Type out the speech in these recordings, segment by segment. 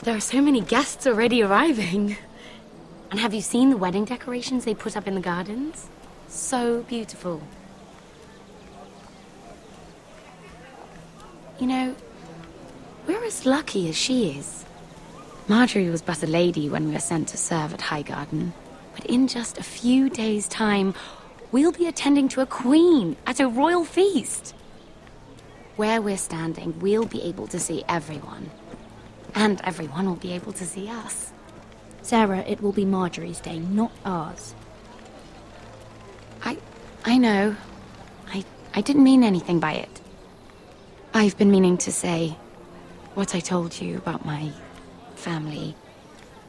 There are so many guests already arriving. And have you seen the wedding decorations they put up in the gardens? So beautiful. You know, we're as lucky as she is. Marjorie was but a lady when we were sent to serve at Highgarden. But in just a few days' time, we'll be attending to a queen at a royal feast. Where we're standing, we'll be able to see everyone. And everyone will be able to see us. Sarah, it will be Marjorie's day, not ours. I know. I didn't mean anything by it. I've been meaning to say what I told you about my family.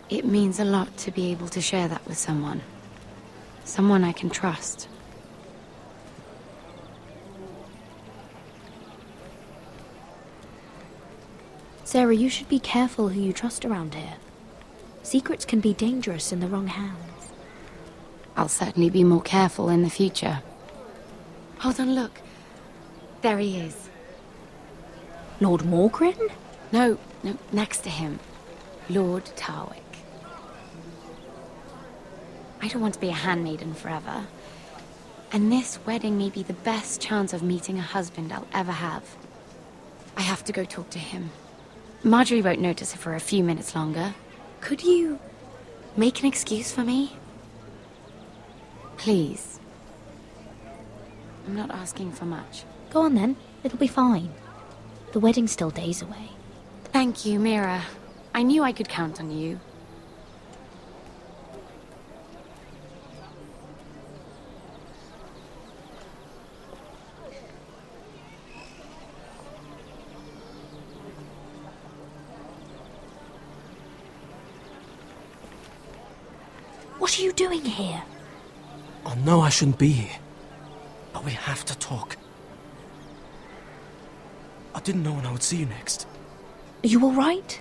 It means a lot to be able to share that with someone. Someone I can trust. Sarah, you should be careful who you trust around here. Secrets can be dangerous in the wrong hands. I'll certainly be more careful in the future. Hold on, look. There he is. Lord Morgrin? No, next to him. Lord Tarwick. I don't want to be a handmaiden forever. And this wedding may be the best chance of meeting a husband I'll ever have. I have to go talk to him. Marjorie won't notice it for a few minutes longer. Could you make an excuse for me? Please. I'm not asking for much. Go on then, it'll be fine. The wedding's still days away. Thank you, Mira. I knew I could count on you. What are you doing here? I know I shouldn't be here, but we have to talk. I didn't know when I would see you next. Are you all right?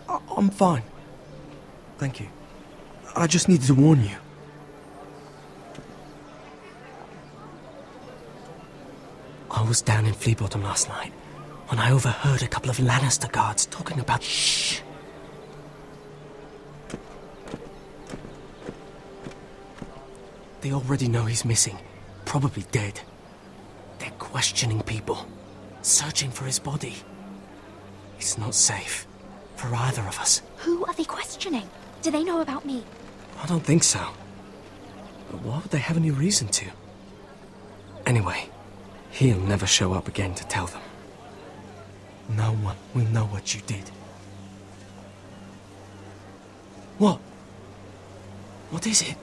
I'm fine. Thank you. I just needed to warn you. I was down in Fleabottom last night when I overheard a couple of Lannister guards talking about... Shh! They already know he's missing, probably dead. They're questioning people, searching for his body. It's not safe for either of us. Who are they questioning? Do they know about me? I don't think so. But why would they have any reason to? Anyway, he'll never show up again to tell them. No one will know what you did. What? What is it?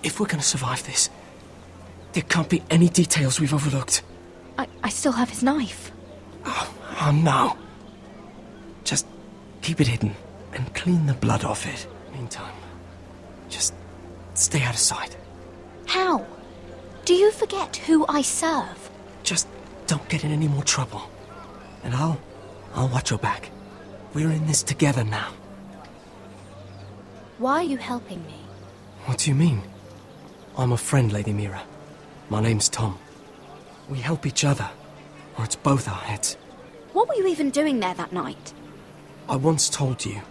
If we're gonna survive this, there can't be any details we've overlooked. I still have his knife. Oh no. Just keep it hidden and clean the blood off it. Meantime, just stay out of sight. How? Do you forget who I serve? Just don't get in any more trouble. And I'll watch your back. We're in this together now. Why are you helping me? What do you mean? I'm a friend, Lady Mira. My name's Tom. We help each other, or it's both our heads. What were you even doing there that night? I once told you,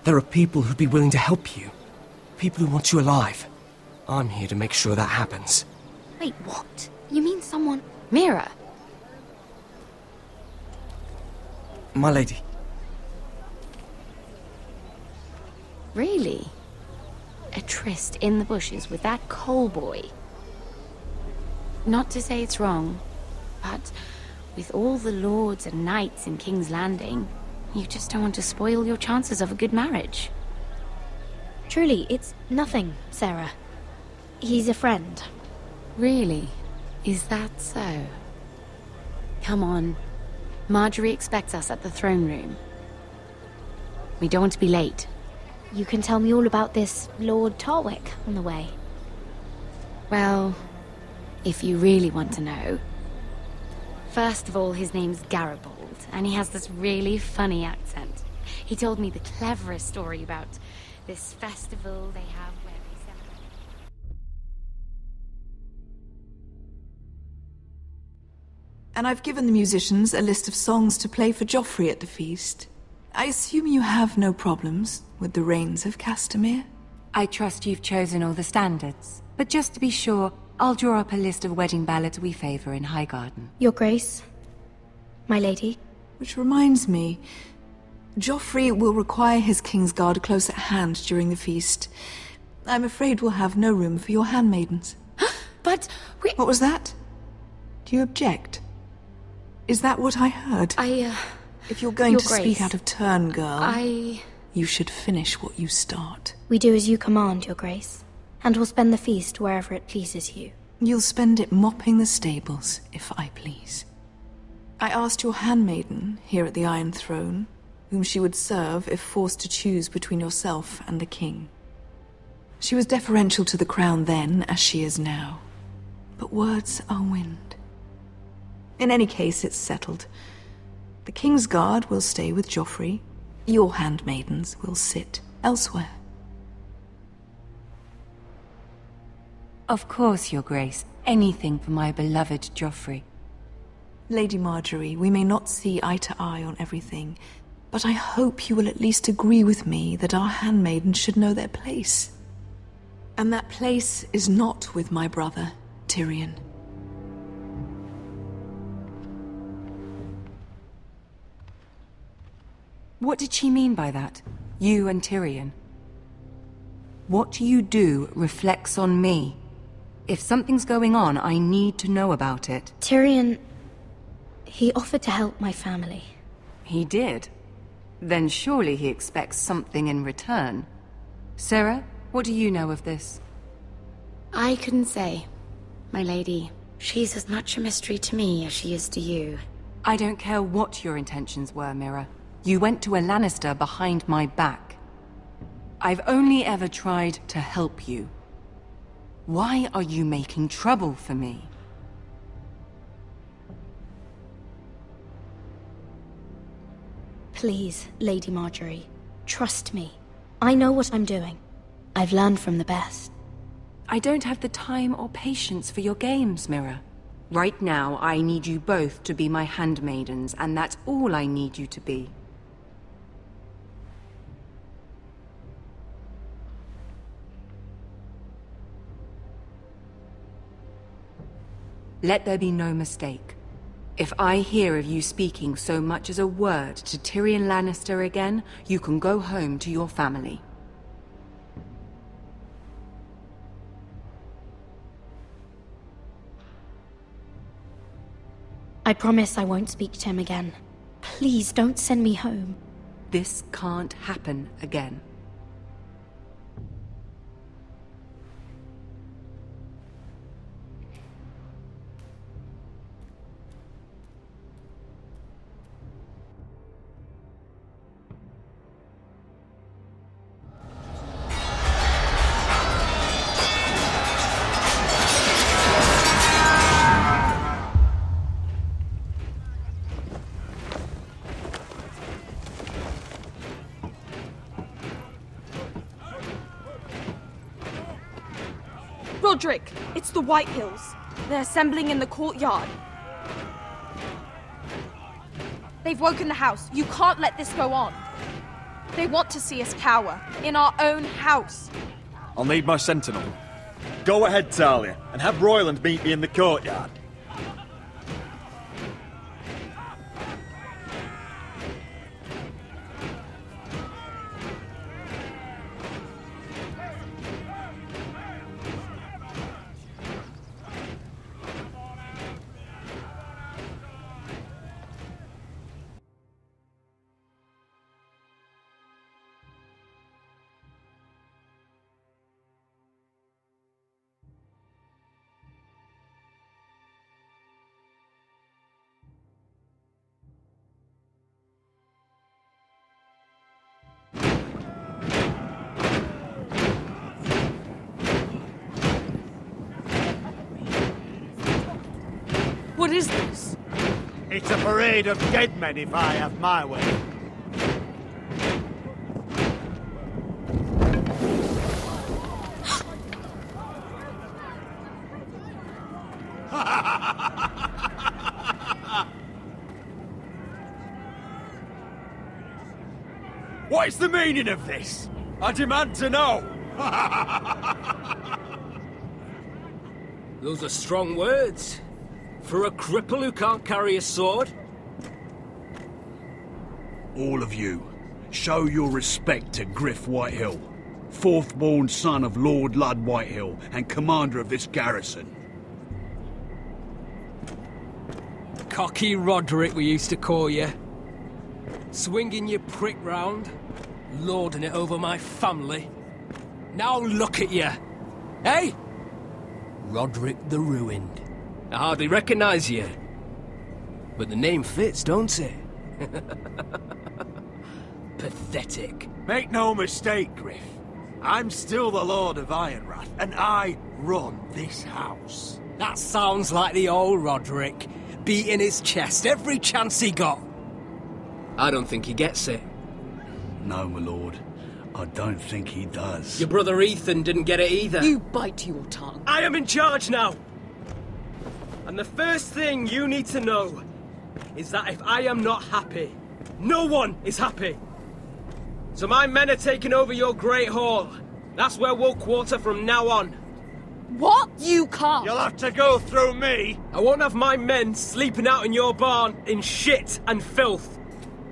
there are people who'd be willing to help you. People who want you alive. I'm here to make sure that happens. Wait, what? You mean someone... Mira! My lady. Really? A tryst in the bushes with that coal boy? Not to say it's wrong, but with all the lords and knights in King's Landing, you just don't want to spoil your chances of a good marriage. Truly, it's nothing, Sarah. He's a friend. Really? Is that so? Come on. Marjorie expects us at the throne room. We don't want to be late. You can tell me all about this Lord Tarwick on the way. Well, if you really want to know. First of all, his name's Garibold, and he has this really funny accent. He told me the cleverest story about this festival they have where they And I've given the musicians a list of songs to play for Joffrey at the feast. I assume you have no problems with the Rains of Castamere? I trust you've chosen all the standards. But just to be sure, I'll draw up a list of wedding ballads we favour in Highgarden. Your Grace, my lady. Which reminds me, Joffrey will require his Kingsguard close at hand during the feast. I'm afraid we'll have no room for your handmaidens. But we... What was that? Do you object? Is that what I heard? If you're going to speak out of turn, girl, you should finish what you start. We do as you command, Your Grace, and we'll spend the feast wherever it pleases you. You'll spend it mopping the stables, if I please. I asked your handmaiden here at the Iron Throne whom she would serve if forced to choose between yourself and the king. She was deferential to the crown then, as she is now. But words are wind. In any case, it's settled. The Kingsguard will stay with Joffrey. Your handmaidens will sit elsewhere. Of course, Your Grace. Anything for my beloved Joffrey. Lady Marjorie, we may not see eye to eye on everything, but I hope you will at least agree with me that our handmaidens should know their place. And that place is not with my brother, Tyrion. What did she mean by that? You and Tyrion? What you do reflects on me. If something's going on, I need to know about it. Tyrion... he offered to help my family. He did? Then surely he expects something in return. Sarah, what do you know of this? I couldn't say, my lady. She's as much a mystery to me as she is to you. I don't care what your intentions were, Mira. You went to a Lannister behind my back. I've only ever tried to help you. Why are you making trouble for me? Please, Lady Marjorie, trust me. I know what I'm doing. I've learned from the best. I don't have the time or patience for your games, Mira. Right now, I need you both to be my handmaidens, and that's all I need you to be. Let there be no mistake. If I hear of you speaking so much as a word to Tyrion Lannister again, you can go home to your family. I promise I won't speak to him again. Please don't send me home. This can't happen again. Roderick, it's the White Hills. They're assembling in the courtyard. They've woken the house. You can't let this go on. They want to see us cower. In our own house. I'll need my sentinel. Go ahead, Talia, and have Royland meet me in the courtyard. What is this? It's a parade of dead men if I have my way. What is the meaning of this? I demand to know! Those are strong words. For a cripple who can't carry a sword? All of you, show your respect to Griff Whitehill, fourth-born son of Lord Lud Whitehill and commander of this garrison. Cocky Roderick, we used to call you. Swinging your prick round, lording it over my family. Now look at you. Hey? Roderick the Ruined. I hardly recognise you. But the name fits, don't it? Pathetic. Make no mistake, Griff. I'm still the Lord of Ironrath, and I run this house. That sounds like the old Roderick, beating his chest every chance he got. I don't think he gets it. No, my lord. I don't think he does. Your brother Ethan didn't get it either. You bite your tongue. I am in charge now! And the first thing you need to know is that if I am not happy, no one is happy. So my men are taking over your Great Hall. That's where we'll quarter from now on. What? You can't. You'll have to go through me. I won't have my men sleeping out in your barn in shit and filth.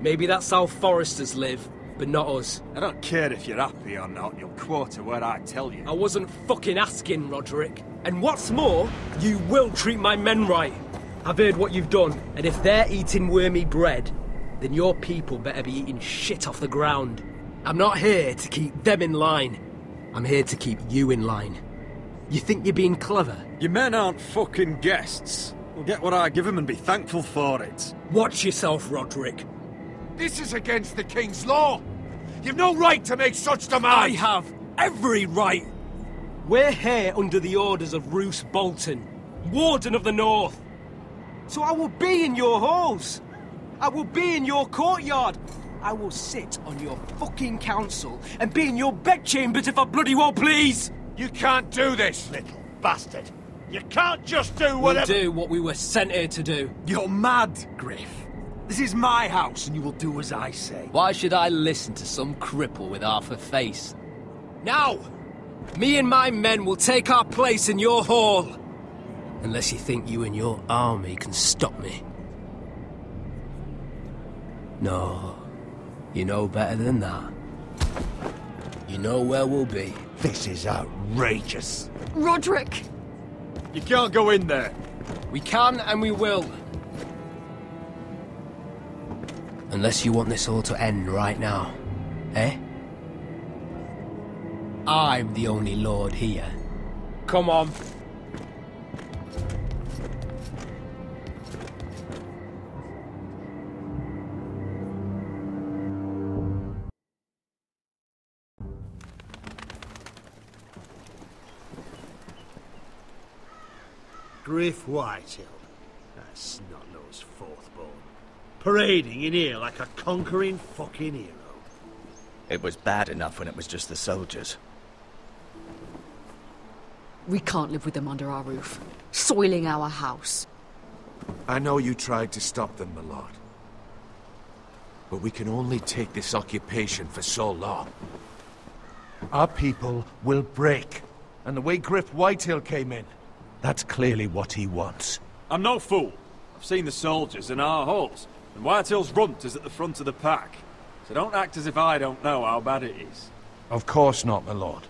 Maybe that's how foresters live, but not us. I don't care if you're happy or not, you'll quarter where I tell you. I wasn't fucking asking, Roderick. And what's more, you will treat my men right. I've heard what you've done, and if they're eating wormy bread, then your people better be eating shit off the ground. I'm not here to keep them in line. I'm here to keep you in line. You think you're being clever? Your men aren't fucking guests. We'll get what I give them and be thankful for it. Watch yourself, Roderick. This is against the King's law. You've no right to make such demands. I have every right. We're here under the orders of Roose Bolton, Warden of the North. So I will be in your halls. I will be in your courtyard. I will sit on your fucking council and be in your bedchambers if I bloody well please. You can't do this, little bastard. You can't just do whatever— We'll do what we were sent here to do. You're mad, Griff. This is my house, and you will do as I say. Why should I listen to some cripple with half a face? Now, me and my men will take our place in your hall. Unless you think you and your army can stop me. No, you know better than that. You know where we'll be. This is outrageous. Roderick! You can't go in there. We can and we will. Unless you want this all to end right now, eh? I'm the only lord here. Come on. Griff Whitehill. That snot-nosed fourth-born. Parading in here like a conquering fucking hero. It was bad enough when it was just the soldiers. We can't live with them under our roof, soiling our house. I know you tried to stop them, my lord. But we can only take this occupation for so long. Our people will break. And the way Griff Whitehill came in, that's clearly what he wants. I'm no fool. I've seen the soldiers in our halls, and Whitehill's runt is at the front of the pack. So don't act as if I don't know how bad it is. Of course not, my lord.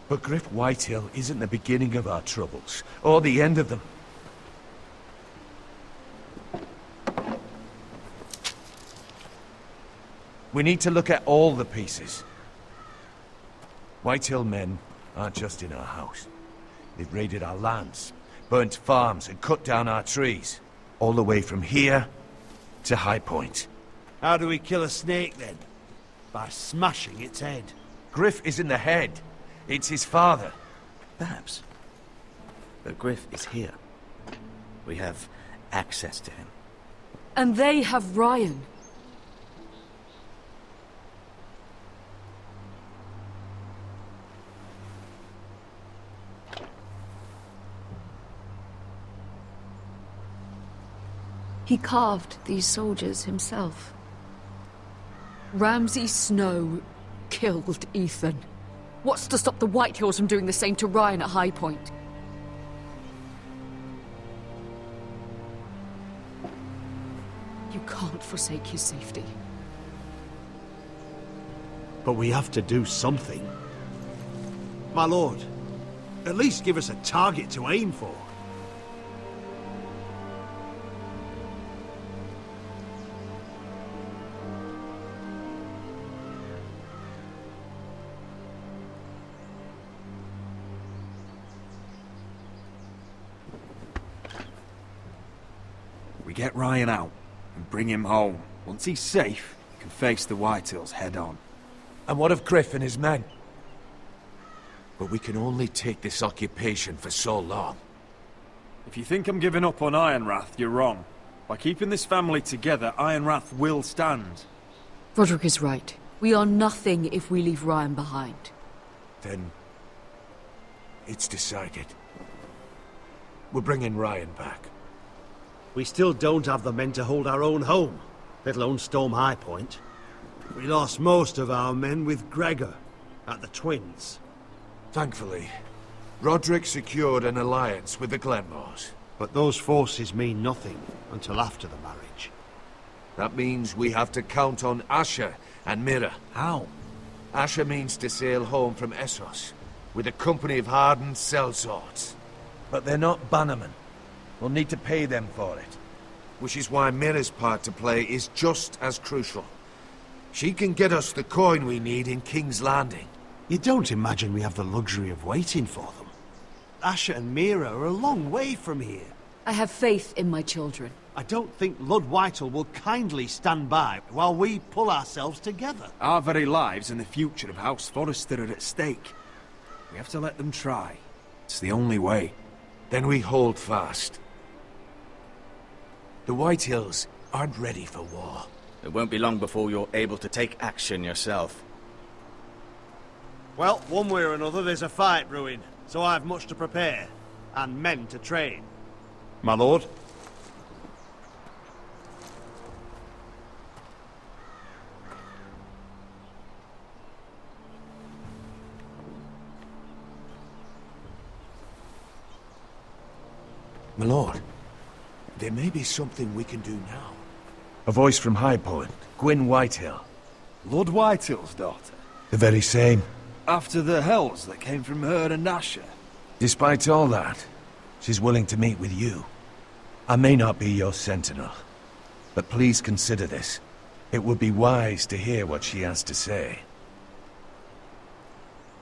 But Griff Whitehill isn't the beginning of our troubles, or the end of them. We need to look at all the pieces. Whitehill men aren't just in our house. They've raided our lands, burnt farms, and cut down our trees. All the way from here to High Point. How do we kill a snake, then? By smashing its head. Griff isn't the head. It's his father. Perhaps. But Griff is here. We have access to him. And they have Ryan. He carved these soldiers himself. Ramsay Snow killed Ethan. What's to stop the Whitehills from doing the same to Ryan at High Point? You can't forsake his safety. But we have to do something. My lord, at least give us a target to aim for. We get Ryan out and bring him home. Once he's safe, he can face the Whitehills head on. And what of Griff and his men? But we can only take this occupation for so long. If you think I'm giving up on Ironrath, you're wrong. By keeping this family together, Ironrath will stand. Roderick is right. We are nothing if we leave Ryan behind. Then... it's decided. We're bringing Ryan back. We still don't have the men to hold our own home, let alone storm High Point. We lost most of our men with Gregor at the Twins. Thankfully, Roderick secured an alliance with the Glenmores. But those forces mean nothing until after the marriage. That means we have to count on Asher and Mira. How? Asher means to sail home from Essos, with a company of hardened sellswords. But they're not bannermen. We'll need to pay them for it. Which is why Mira's part to play is just as crucial. She can get us the coin we need in King's Landing. You don't imagine we have the luxury of waiting for them? Asher and Mira are a long way from here. I have faith in my children. I don't think Lord Whitehall will kindly stand by while we pull ourselves together. Our very lives and the future of House Forrester are at stake. We have to let them try. It's the only way. Then we hold fast. The Whitehills aren't ready for war. It won't be long before you're able to take action yourself. Well, one way or another there's a fight brewing, so I've much to prepare, and men to train. My lord? My lord, there may be something we can do now. A voice from High Point, Gwyn Whitehill. Lord Whitehill's daughter? The very same. After the hells that came from her and Asher? Despite all that, she's willing to meet with you. I may not be your sentinel, but please consider this. It would be wise to hear what she has to say.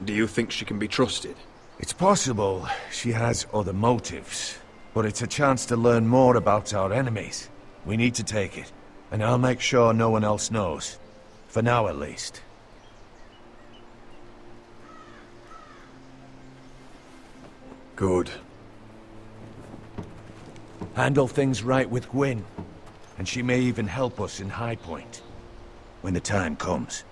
Do you think she can be trusted? It's possible she has other motives, but it's a chance to learn more about our enemies. We need to take it, and I'll make sure no one else knows. For now, at least. Good. Handle things right with Gwyn, and she may even help us in High Point, when the time comes.